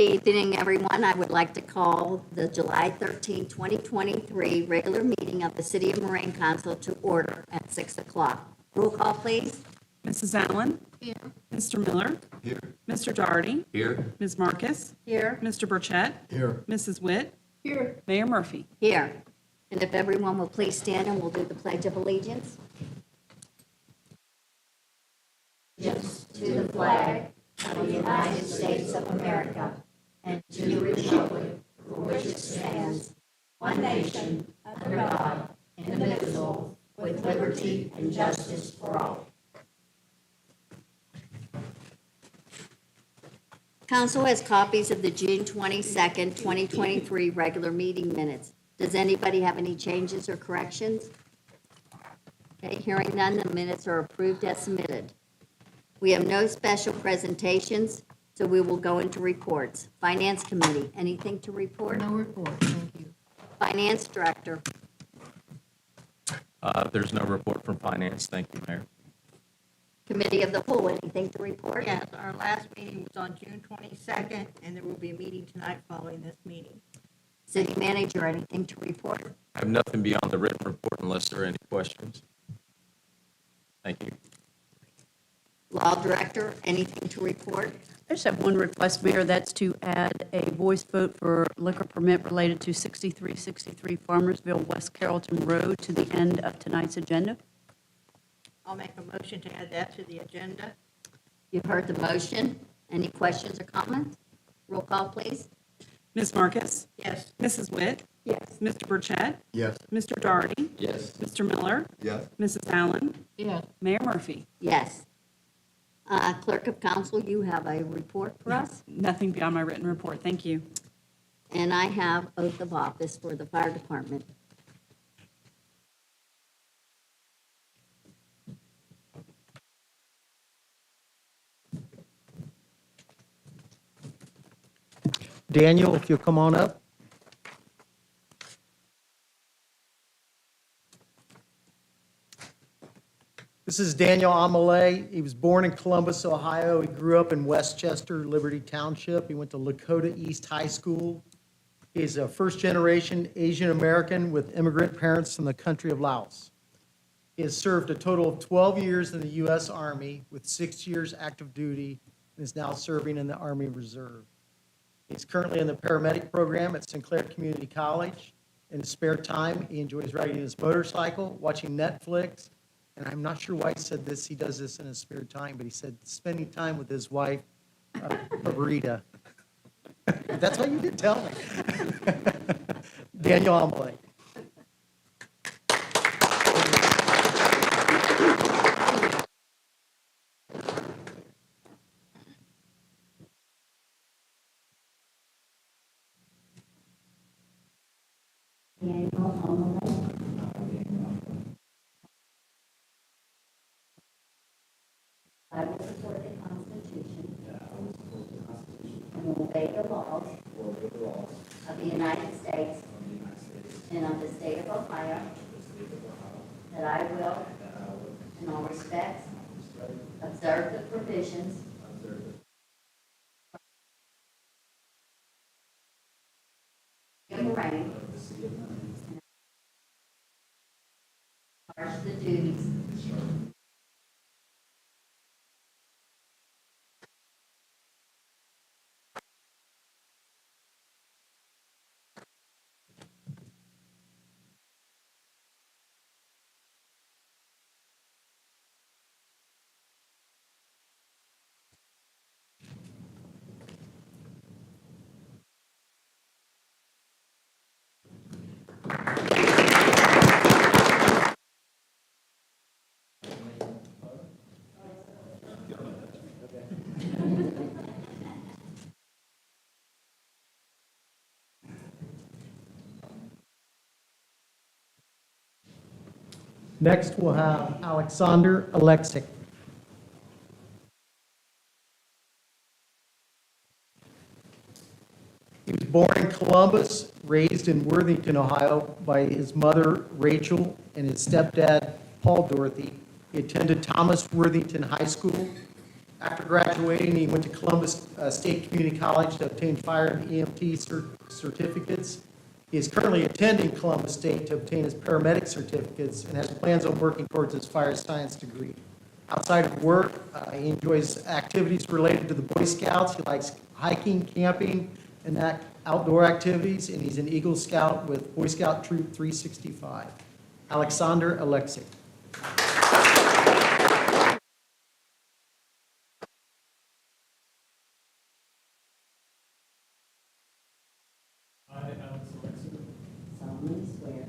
evening, everyone. I would like to call the July 13, 2023 regular meeting of the City of Moraine Council to order at 6 o'clock. Roll call, please. Mrs. Allen? Here. Mr. Miller? Here. Mr. Doherty? Here. Ms. Marcus? Here. Mr. Burchett? Here. Mrs. Witt? Here. Mayor Murphy? Here. And if everyone will please stand and we'll do the Pledge of Allegiance. Allegiance to the flag of the United States of America and to the republic for which it stands, one nation, under God, indivisible, with liberty and justice for all. Council has copies of the June 22nd, 2023 regular meeting minutes. Does anybody have any changes or corrections? Okay, hearing none, the minutes are approved as submitted. We have no special presentations, so we will go into reports. Finance Committee, anything to report? No report, thank you. Finance Director, There's no report from finance. Thank you, Mayor. Committee of the Whole, anything to report? Yes, our last meeting was on June 22nd, and there will be a meeting tonight following this meeting. City Manager, anything to report? I have nothing beyond the written report unless there are any questions. Thank you. Law Director, anything to report? I just have one request, Mayor, that's to add a voice vote for liquor permit related to 6363 Farmersville, West Carrollton Road to the end of tonight's agenda. I'll make a motion to add that to the agenda. You've heard the motion. Any questions or comments? Roll call, please. Ms. Marcus? Yes. Mrs. Witt? Yes. Mr. Burchett? Yes. Mr. Doherty? Yes. Mr. Miller? Yes. Mrs. Allen? Yes. Mayor Murphy? Yes. Clerk of Council, you have a report for us? Nothing beyond my written report. Thank you. And I have oath of office for the fire department. Daniel, if you'll come on up. This is Daniel Amelie. He was born in Columbus, Ohio. He grew up in Westchester, Liberty Township. He went to Lakota East High School. He's a first-generation Asian American with immigrant parents from the country of Laos. He has served a total of 12 years in the U.S. Army with 6 years active duty and is now serving in the Army Reserve. He's currently in the paramedic program at Sinclair Community College. In his spare time, he enjoys riding his motorcycle, watching Netflix, and I'm not sure why he said this, he does this in his spare time, but he said spending time with his wife, Rita. That's what you did tell me. Daniel Amelie. I will support the Constitution and will obey the laws of the United States and of the state of Ohio, that I will, in all respects, observe the provisions of Moraine, discharge the duties Next, we'll have Alexander Alexic. He was born in Columbus, raised in Worthington, Ohio, by his mother, Rachel, and his stepdad, Paul Dorothy. He attended Thomas Worthington High School. After graduating, he went to Columbus State Community College to obtain fire and EMT certificates. He is currently attending Columbus State to obtain his paramedic certificates and has plans on working towards his fire science degree. Outside of work, he enjoys activities related to the Boy Scouts. He likes hiking, camping, and outdoor activities, and he's an Eagle Scout with Boy Scout Troop 365. Alexander Alexic. Solemnly swear.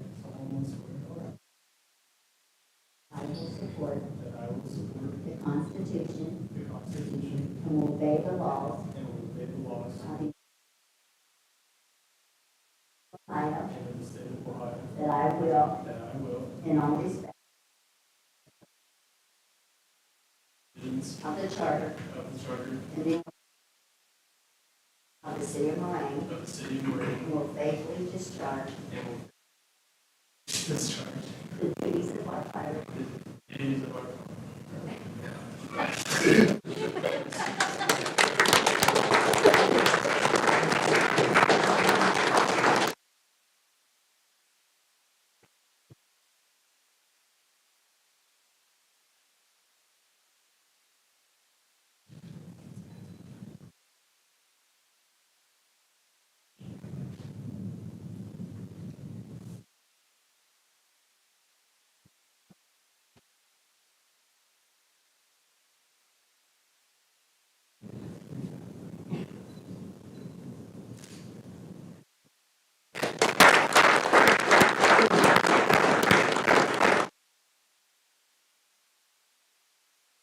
I will support. That I will support The Constitution. the Constitution And will obey the laws. and will obey the laws Of the Ohio. of the state of Ohio, That I will. that I will, In all respects. provisions Of the charter. of the charter And the. Of the city of Moraine. of the city of Moraine, And will faithfully discharge. and will discharge The duties of our fire. the duties of our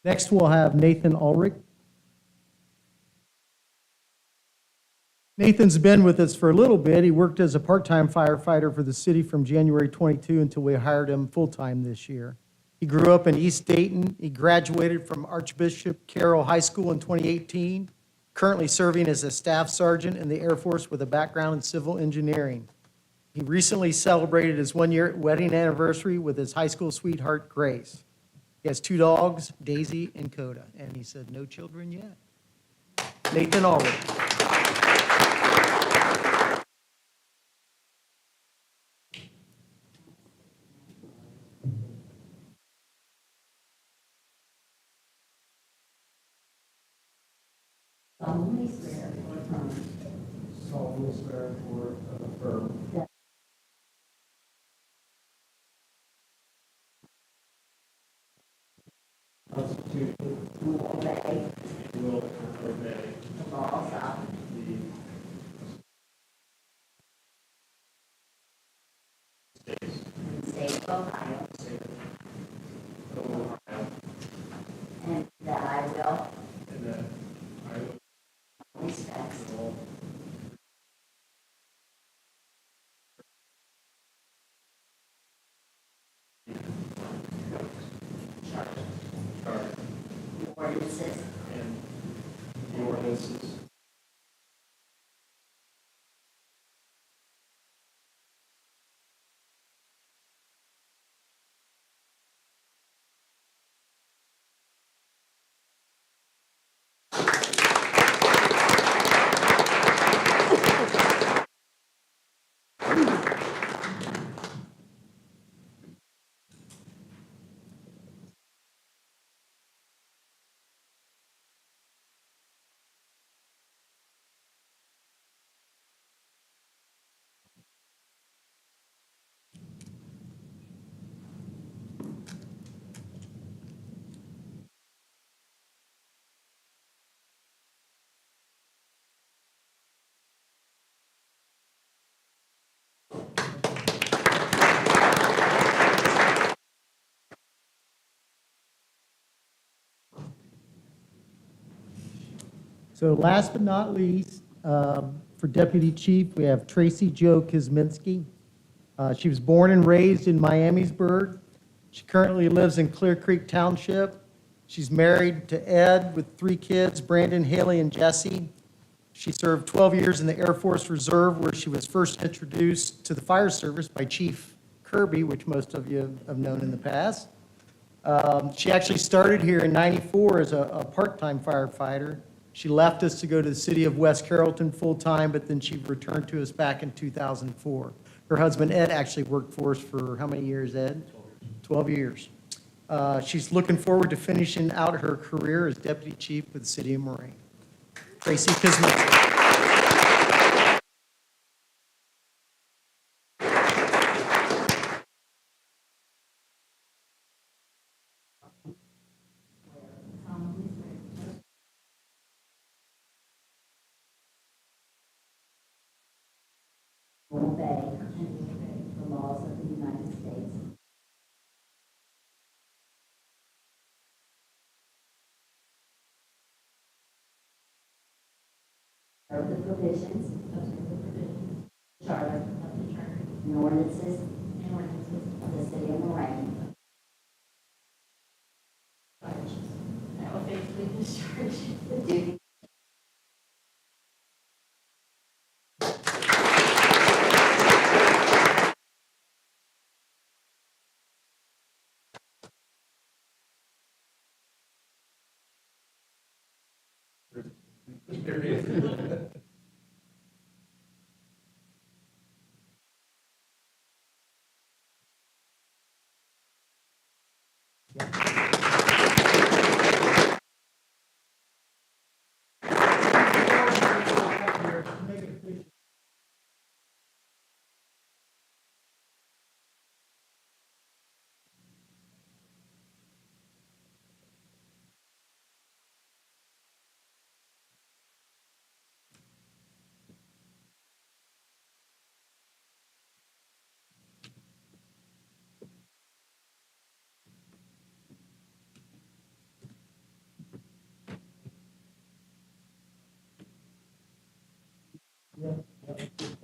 Next, we'll have Nathan Ulrich. Nathan's been with us for a little bit. He worked as a part-time firefighter for the city from January 22 until we hired him full-time this year. He grew up in East Dayton. He graduated from Archbishop Carroll High School in 2018, currently serving as a staff sergeant in the Air Force with a background in civil engineering. He recently celebrated his one-year wedding anniversary with his high school sweetheart, Grace. He has 2 dogs, Daisy and Coda, and he said, no children yet. Nathan Ulrich. Solemnly swear or affirm. solemnly swear or affirm Constitution And will obey and will obey the laws of. the And state of Ohio. state of Ohio, And that I will. and that I will Respect. in all charter The ordinances. and the ordinances So last but not least, for Deputy Chief, we have Tracy Jo Kizminski. She was born and raised in Miamisburg. She currently lives in Clear Creek Township. She's married to Ed with 3 kids, Brandon, Haley, and Jesse. She served 12 years in the Air Force Reserve, where she was first introduced to the fire service by Chief Kirby, which most of you have known in the past. She actually started here in '94 as a part-time firefighter. She left us to go to the city of West Carrollton full-time, but then she returned to us back in 2004. Her husband Ed actually worked for us for how many years, Ed? 12 years. She's looking forward to finishing out her career as deputy chief with the city of Moraine. Tracy Kuzminski. Obey the laws of the United States. Of the provisions. Charter. And ordinances. Of the city of Moraine. I will faithfully discharge the duty.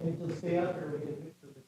Angel, stay up or we get a picture of it.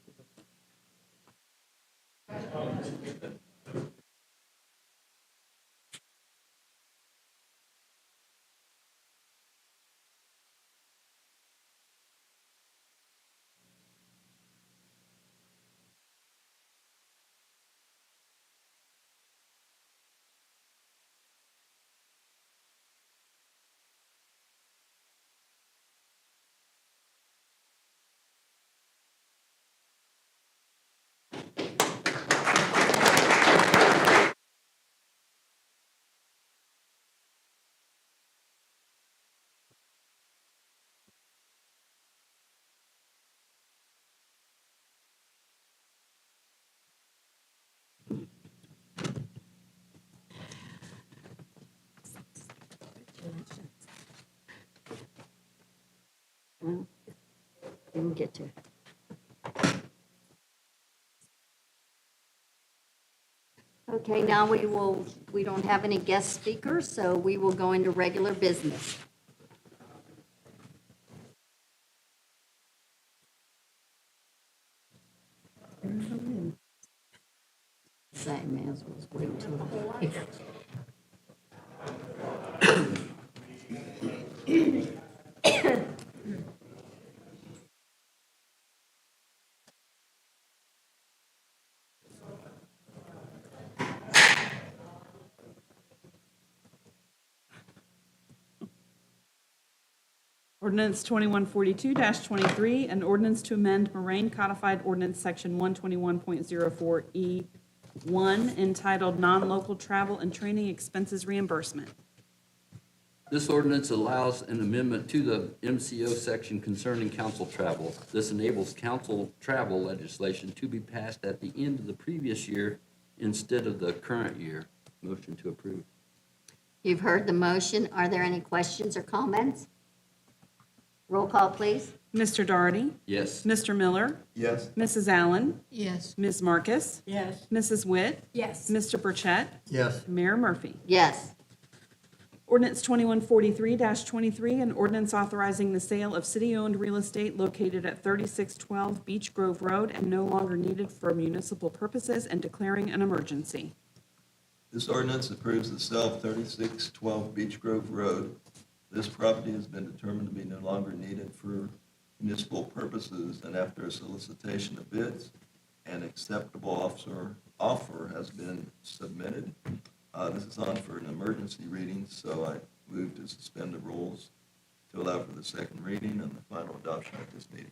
Well, didn't get to. Okay, now we don't have any guest speakers, so we will go into regular business. Say, may as well wait till. Ordinance 2142-23, an ordinance to amend Moraine Codified Ordinance Section 121.04E1 entitled Non-Local Travel and Training Expenses Reimbursement. This ordinance allows an amendment to the MCO section concerning council travel. This enables council travel legislation to be passed at the end of the previous year instead of the current year. Motion to approve. You've heard the motion. Are there any questions or comments? Roll call, please. Mr. Doherty? Yes. Mr. Miller? Yes. Mrs. Allen? Yes. Ms. Marcus? Yes. Mrs. Witt? Yes. Mr. Burchett? Yes. Mayor Murphy? Yes. Ordinance 2143-23, an ordinance authorizing the sale of city-owned real estate located at 3612 Beech Grove Road and no longer needed for municipal purposes and declaring an emergency. This ordinance approves the sale of 3612 Beech Grove Road. This property has been determined to be no longer needed for municipal purposes, and after a solicitation of bids an acceptable offer has been submitted. This is on for an emergency reading, so I move to suspend the rules to allow for the second reading and the final adoption at this meeting.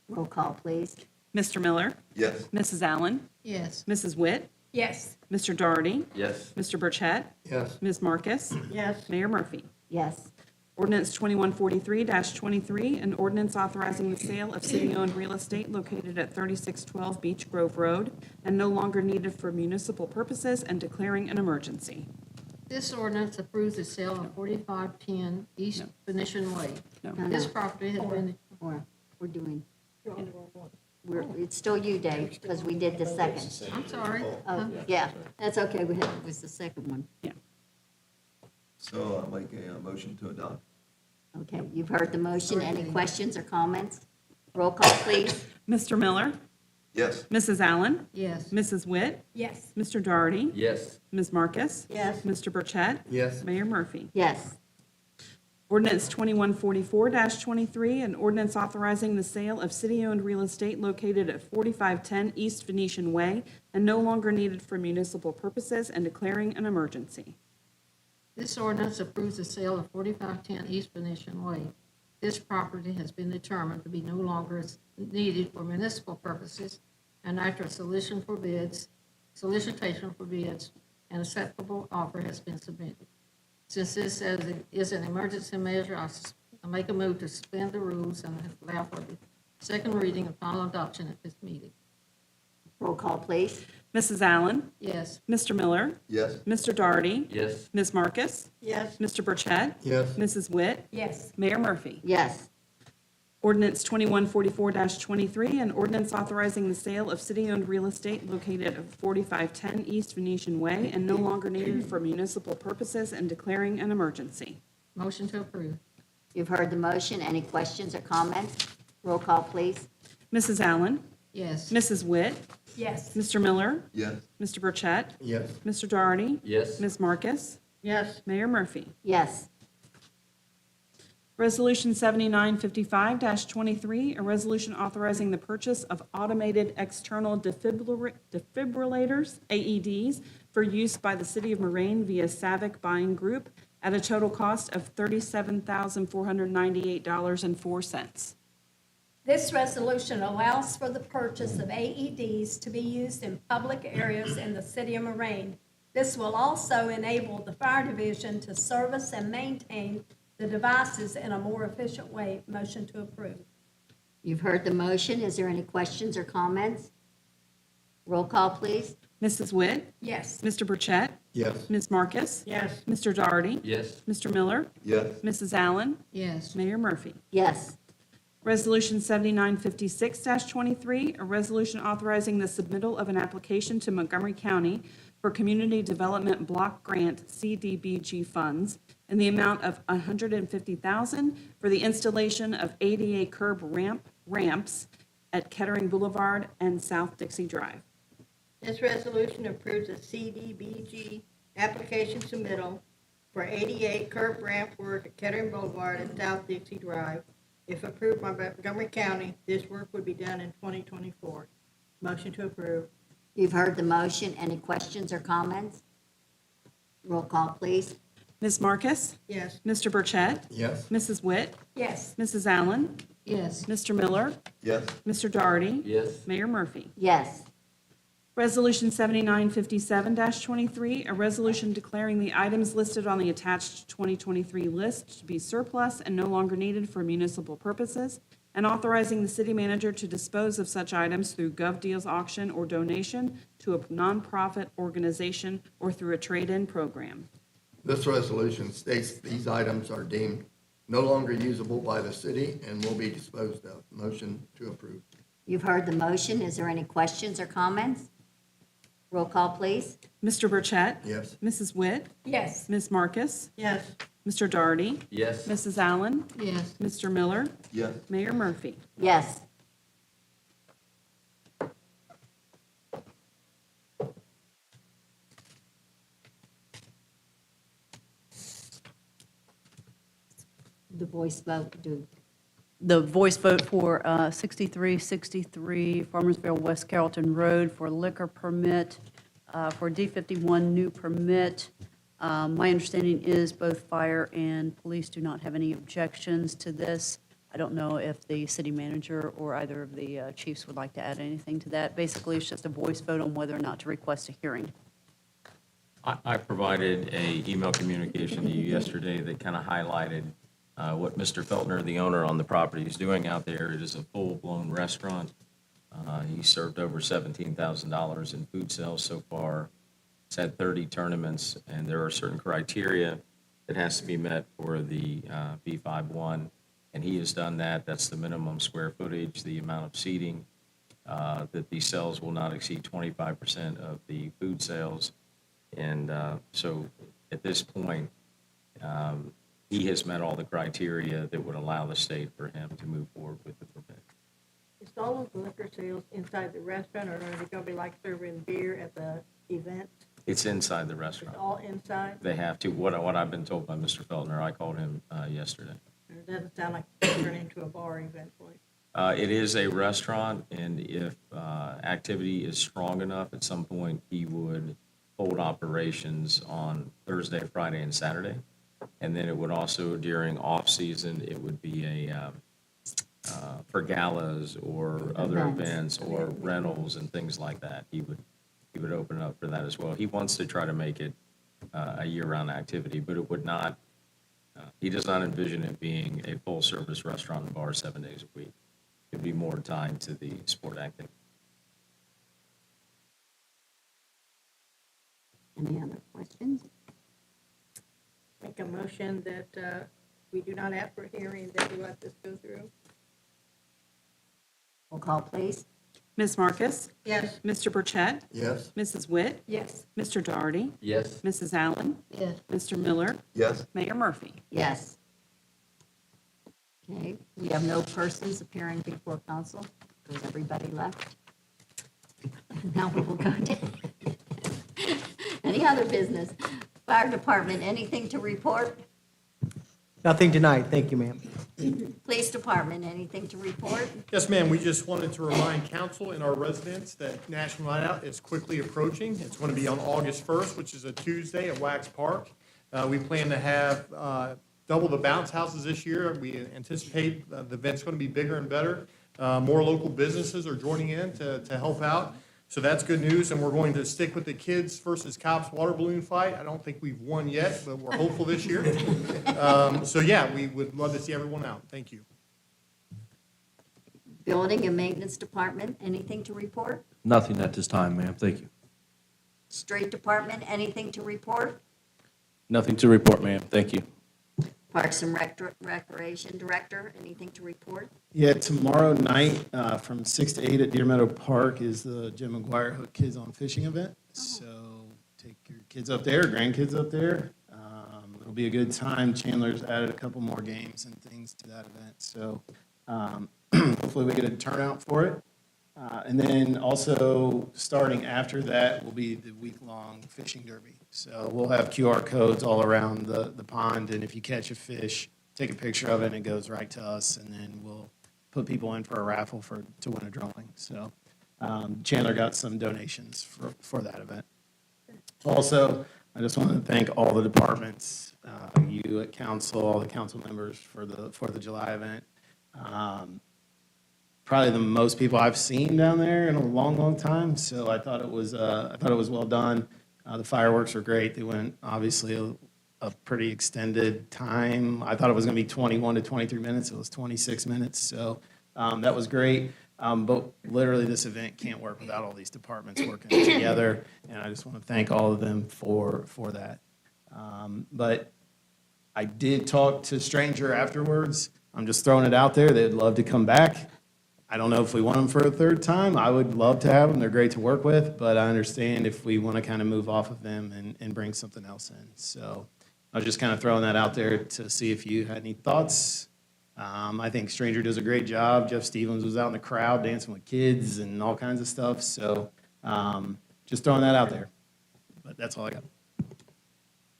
Roll call, please. Mr. Miller, Yes. Mrs. Allen, Yes. Mrs. Witt, Yes. Mr. Doherty, Yes. Mr. Burchett, Yes. Ms. Marcus, Yes. Mayor Murphy. Yes. Ordinance 2143-23, an ordinance authorizing the sale of city-owned real estate located at 3612 Beech Grove Road and no longer needed for municipal purposes and declaring an emergency. This ordinance approves the sale of 4510 East Venetian Way. No. No, This no. property has been, Or we're doing, it's still you, Dave, because we did the second. I'm sorry. Oh, yeah, that's okay. It was the second one. So I'll make a motion to adopt. Okay, you've heard the motion. Any questions or comments? Roll call, please. Mr. Miller, Yes. Mrs. Allen, Yes. Mrs. Witt, Yes. Mr. Doherty, Yes. Ms. Marcus, Yes. Mr. Burchett, Yes. Mayor Murphy. Yes. Ordinance 2144-23, an ordinance authorizing the sale of city-owned real estate located at 4510 East Venetian Way and no longer needed for municipal purposes and declaring an emergency. This ordinance approves the sale of 4510 East Venetian Way. This property has been determined to be no longer needed for municipal purposes, and after a solicitation for bids, an acceptable offer has been submitted. Since this is an emergency measure, I make a move to suspend the rules and allow for the second reading and final adoption at this meeting. Roll call, please. Mrs. Allen, Yes. Mr. Miller, Yes. Mr. Doherty, Yes. Ms. Marcus, Yes. Mr. Burchett, Yes. Mrs. Witt, Yes. Mayor Murphy. Yes. Ordinance 2144-23, an ordinance authorizing the sale of city-owned real estate located at 4510 East Venetian Way and no longer needed for municipal purposes and declaring an emergency. Motion to approve. You've heard the motion. Any questions or comments? Roll call, please. Mrs. Allen, Yes. Mrs. Witt, Yes. Mr. Miller, Yes. Mr. Burchett, Yes. Mr. Doherty, Yes. Ms. Marcus, Yes. Mayor Murphy. Yes. Resolution 7955-23, a resolution authorizing the purchase of automated external defibrillators, AEDs, for use by the City of Moraine via Savic Buying Group at a total cost of $37,498.04. This resolution allows for the purchase of AEDs to be used in public areas in the city of Moraine. This will also enable the fire division to service and maintain the devices in a more efficient way. Motion to approve. You've heard the motion. Is there any questions or comments? Roll call, please. Mrs. Witt, Yes. Mr. Burchett, Yes. Ms. Marcus, Yes. Mr. Doherty, Yes. Mr. Miller, Yes. Mrs. Allen, Yes. Mayor Murphy. Yes. Resolution 7956-23, a resolution authorizing the submittal of an application to Montgomery County for Community Development Block Grant CDBG funds in the amount of $150,000 for the installation of ADA curb ramps at Kettering Boulevard and South Dixie Drive. This resolution approves a CDBG application submittal for 88 curb ramp work at Kettering Boulevard and South Dixie Drive. If approved by Montgomery County, this work would be done in 2024. Motion to approve. You've heard the motion. Any questions or comments? Roll call, please. Ms. Marcus, Yes. Mr. Burchett, Yes. Mrs. Witt, Yes. Mrs. Allen, Yes. Mr. Miller, Yes. Mr. Doherty, Yes. Mayor Murphy. Yes. Resolution 7957-23, a resolution declaring the items listed on the attached 2023 list to be surplus and no longer needed for municipal purposes, and authorizing the city manager to dispose of such items through GovDeals auction or donation to a nonprofit organization or through a trade-in program. This resolution states these items are deemed no longer usable by the city and will be disposed of. Motion to approve. You've heard the motion. Is there any questions or comments? Roll call, please. Mr. Burchett? Yes. Mrs. Witt? Yes. Ms. Marcus? Yes. Mr. Doherty? Yes. Mrs. Allen? Yes. Mr. Miller? Yes. Mayor Murphy. Yes. The voice vote, do. the voice vote for 6363 Farmersville West Carrollton Road for liquor permit, for D51 new permit. My understanding is both fire and police do not have any objections to this. I don't know if the city manager or either of the chiefs would like to add anything to that. Basically, it's just a voice vote on whether or not to request a hearing. I provided a email communication to you yesterday that kind of highlighted what Mr. Feltner, the owner on the property, is doing out there. It is a full-blown restaurant. He served over $17,000 in food sales so far. It's had 30 tournaments, and there are certain criteria that has to be met for the B51, and he has done that. That's the minimum square footage, the amount of seating, that these sales will not exceed 25% of the food sales. And so at this point, he has met all the criteria that would allow the state for him to move forward with the permit. Is all of the liquor sales inside the restaurant, or are they gonna be like serving beer at the event? It's inside the It's restaurant. all inside? They have to, what I've been told by Mr. Feltner, I called him yesterday. Or does it sound like it's turn into a bar eventually? It is a restaurant, and if activity is strong enough, at some point, he would hold operations on Thursday, Friday, and Saturday. And then it would also, during off-season, it would be for galas or other events or rentals and things like that. He would open up for that as well. He wants to try to make it a year-round activity, but it would not, he does not envision it being a full-service restaurant and bar 7 days a week. It'd be more tied to the sport activity. Any other questions? Make a motion that we do not ask for a hearing, that we let this go through. Roll call, please. Ms. Marcus? Yes. Mr. Burchett? Yes? Mrs. Witt? Yes. Mr. Doherty? Yes. Mrs. Allen? Yes. Mr. Miller? Yes? Mayor Murphy? Yes. Okay, we have no persons appearing before council, because everybody left. Now we will go to any other business. Fire department, anything to report? Nothing tonight, thank you, ma'am. Police department, anything to report? Yes, ma'am, we just wanted to remind council and our residents that National Night Out is quickly approaching. It's going to be on August 1st, which is a Tuesday at Wax Park. We plan to have double the bounce houses this year. We anticipate the event's going to be bigger and better. More local businesses are joining in to help out. So that's good news, and we're going to stick with the kids versus cops water balloon fight. I don't think we've won yet, but we're hopeful this year. So yeah, we would love to see everyone out. Thank you. Building and maintenance department, anything to report? Nothing at this time, ma'am. Thank you. Street department, anything to report? Nothing to report, ma'am. Thank you. Parks and Recreation Director, anything to report? Yeah, tomorrow night from 6 to 8 at Deer Meadow Park is the Jim McGuire Hook Kids on Fishing event. So take your kids up there, grandkids up there. It'll be a good time. Chandler's added a couple more games and things to that event. So hopefully we get a turnout for it. And then also starting after that will be the week-long fishing derby. So we'll have QR codes all around the pond, and if you catch a fish, take a picture of it, and it goes right to us, and then we'll put people in for a raffle to win a drawing. So Chandler got some donations for that event. Also, I just want to thank all the departments, you at council, all the council members for the 4th of July event. Probably the most people I've seen down there in a long, long time. So I thought it was well done. The fireworks were great. They went obviously a pretty extended time. I thought it was going to be 21 to 23 minutes. It was 26 minutes. So that was great. But literally this event can't work without all these departments working together. And I just want to thank all of them for that. But I did talk to Stranger afterwards. I'm just throwing it out there. They'd love to come back. I don't know if we want them for a third time. I would love to have them. They're great to work with, but I understand if we want to kind of move off of them and bring something else in. So I was just kind of throwing that out there to see if you had any thoughts. I think Stranger does a great job. Jeff Stevens was out in the crowd dancing with kids and all kinds of stuff. So just throwing that out there. But that's all I got.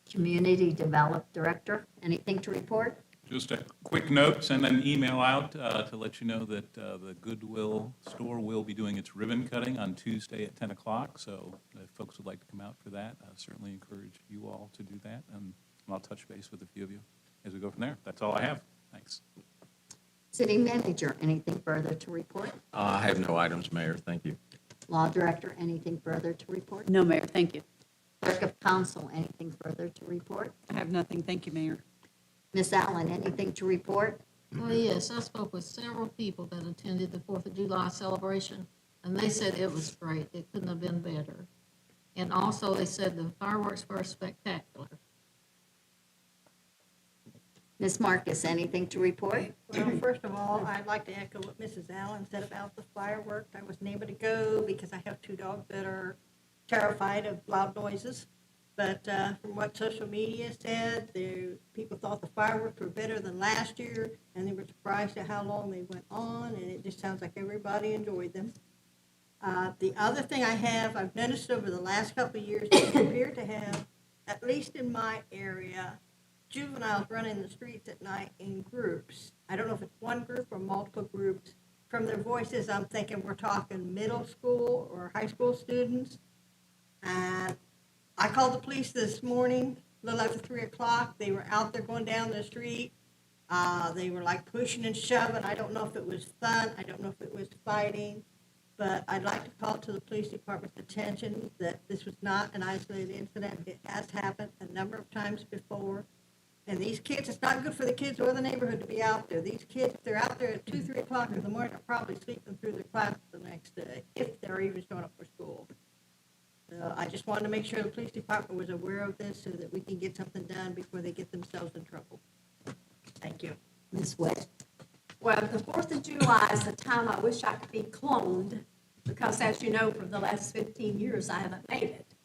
Community Development Director, anything to report? Just a quick note, send an email out to let you know that the Goodwill store will be doing its ribbon cutting on Tuesday at 10 o'clock. So if folks would like to come out for that, I certainly encourage you all to do that. And I'll touch base with a few of you as we go from there. That's all I have. Thanks. City Manager, anything further to report? I have no items, Mayor. Thank you. Law Director, anything further to report? No, Mayor, thank you. Clerk of Council, anything further to report? I have nothing. Thank you, Mayor. Ms. Allen, anything to report? Oh, yes, I spoke with several people that attended the Fourth of July celebration, and they said it was great. It couldn't have been better. And also, they said the fireworks were spectacular. Ms. Marcus, anything to report? Well, first of all, I'd like to echo what Mrs. Allen said about the fireworks. I wasn't able to go because I have 2 dogs that are terrified of loud noises. But from what social media said, people thought the fireworks were better than last year, and they were surprised at how long they went on, and it just sounds like everybody enjoyed them. The other thing I've noticed over the last couple of years, they appear to have, at least in my area, juveniles running the streets at night in groups. I don't know if it's one group or multiple groups. From their voices, I'm thinking we're talking middle school or high school students. And I called the police this morning, a little after 3 o'clock. They were out there going down the street. They were like pushing and shoving. I don't know if it was fun. I don't know if it was fighting. But I'd like to call to the police department's attention that this was not an isolated incident. It has happened a number of times before. And these kids, it's not good for the kids or the neighborhood to be out there. These kids, if they're out there at 2, 3 o'clock in the morning, are probably sleeping through their classes the next day, if they're even showing up for school. So I just wanted to make sure the police department was aware of this so that we can get something done before they get themselves in trouble. Thank you. Ms. West? Well, the 4th of July is a time I wish I could be cloned, because as you know, for the last 15 years, I haven't made it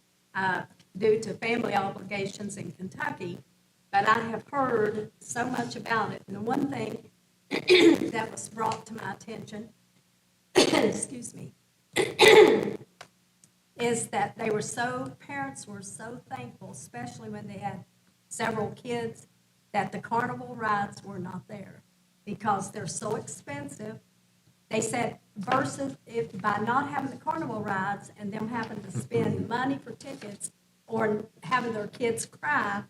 due to family obligations in Kentucky. But I have heard so much about it. And the one thing that was brought to my attention, excuse me, is that parents were so thankful, especially when they had several kids, that the carnival rides were not there because they're so expensive. They said versus if by not having the carnival rides and them having to spend money for tickets or having their kids cry,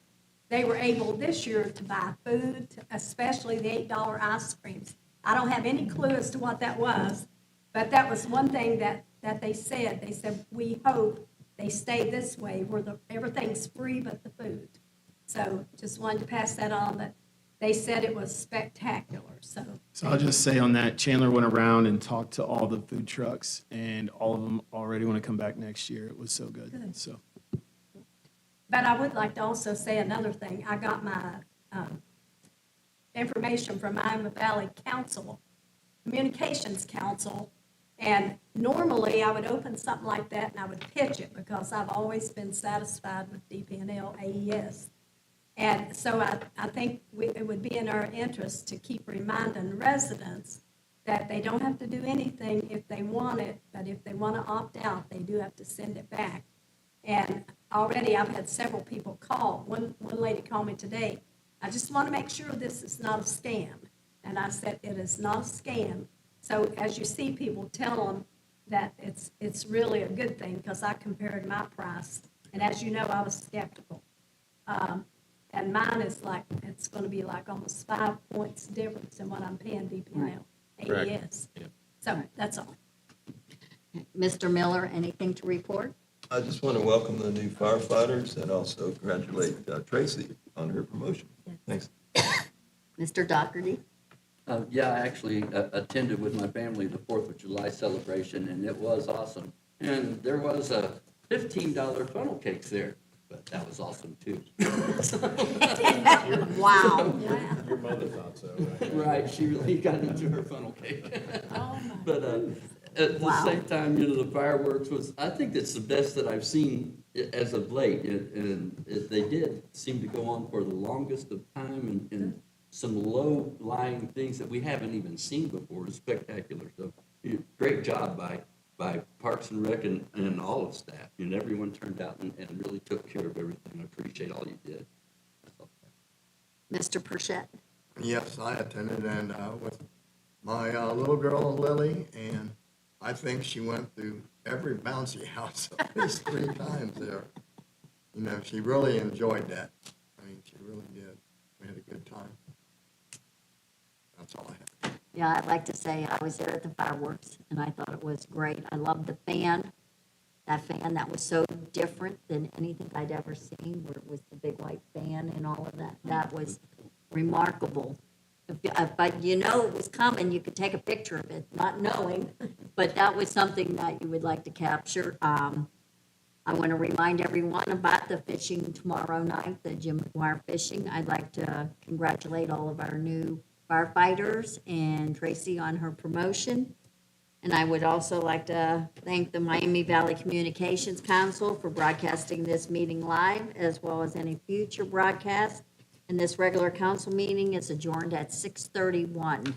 they were able this year to buy food, especially the $8 ice creams. I don't have any clue as to what that was, but that was one thing that they said. They said, we hope they stay this way where everything's free but the food. So just wanted to pass that on, that they said it was spectacular. So I'll just say on that, Chandler went around and talked to all the food trucks, and all of them already want to come back next year. It was so good. So. But I would like to also say another thing. I got my information from Iowa Valley Council, Communications Council, and normally I would open something like that and I would pitch it because I've always been satisfied with DP&L AES. And so I think it would be in our interest to keep reminding residents that they don't have to do anything if they want it, but if they want to opt out, they do have to send it back. And already I've had several people call. One lady called me today. I just want to make sure this is not a scam. And I said, it is not a scam. So as you see people, tell them that it's really a good thing because I compared my price. And as you know, I was skeptical. And mine is it's going to be like almost 5 points difference in what I'm paying DP&L AES. So that's all. Mr. Miller, anything to report? I just want to welcome the new firefighters and also congratulate Tracy on her promotion. Thanks. Mr. Doherty? Yeah, I actually attended with my family the 4th of July celebration, and it was awesome. And there was a $15 funnel cakes there, but that was awesome too. Wow. Your mother thought so, right? Right, she really got into her funnel cake. Oh, my. But at the same time, the fireworks I think that's the best that I've seen as of late. And they did seem to go on for the longest of time and some low-lying things that we haven't even seen before. It's spectacular. So great job by Parks and Rec and all of staff. Everyone turned out and really took care of everything. I appreciate all you did. Mr. Burchett? Yes, I attended, and with my little girl Lily, and I think she went through every bouncy house at least 3 times there. You know, she really enjoyed that. I mean, she really did. We had a good time. That's all I have. Yeah, I'd like to say I was there at the fireworks, and I thought it was great. I loved the fan. That fan, that was so different than anything I'd ever seen, where it was the big white fan and all of that. That was remarkable. But you know it was coming, you could take a picture of it, not knowing, but that was something that you would like to capture. I want to remind everyone about the fishing tomorrow night, the Jim McGuire fishing. I'd like to congratulate all of our new firefighters and Tracy on her promotion. And I would also like to thank the Miami Valley Communications Council for broadcasting this meeting live, as well as any future broadcasts. And this regular council meeting is adjourned at 6:31.